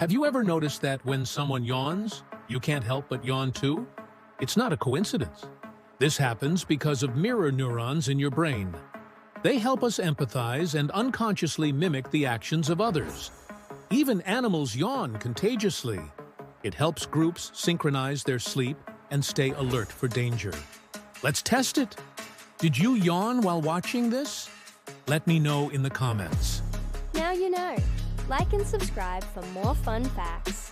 Have you ever noticed that when someone yawns, you can't help but yawn too? It's not a coincidence. This happens because of mirror neurons in your brain. They help us empathize and unconsciously mimic the actions of others. Even animals yawn contagiously. It helps groups synchronize their sleep and stay alert for danger. Let's test it. Did you yawn while watching this? Let me know in the comments. Now you know. Like and subscribe for more fun facts.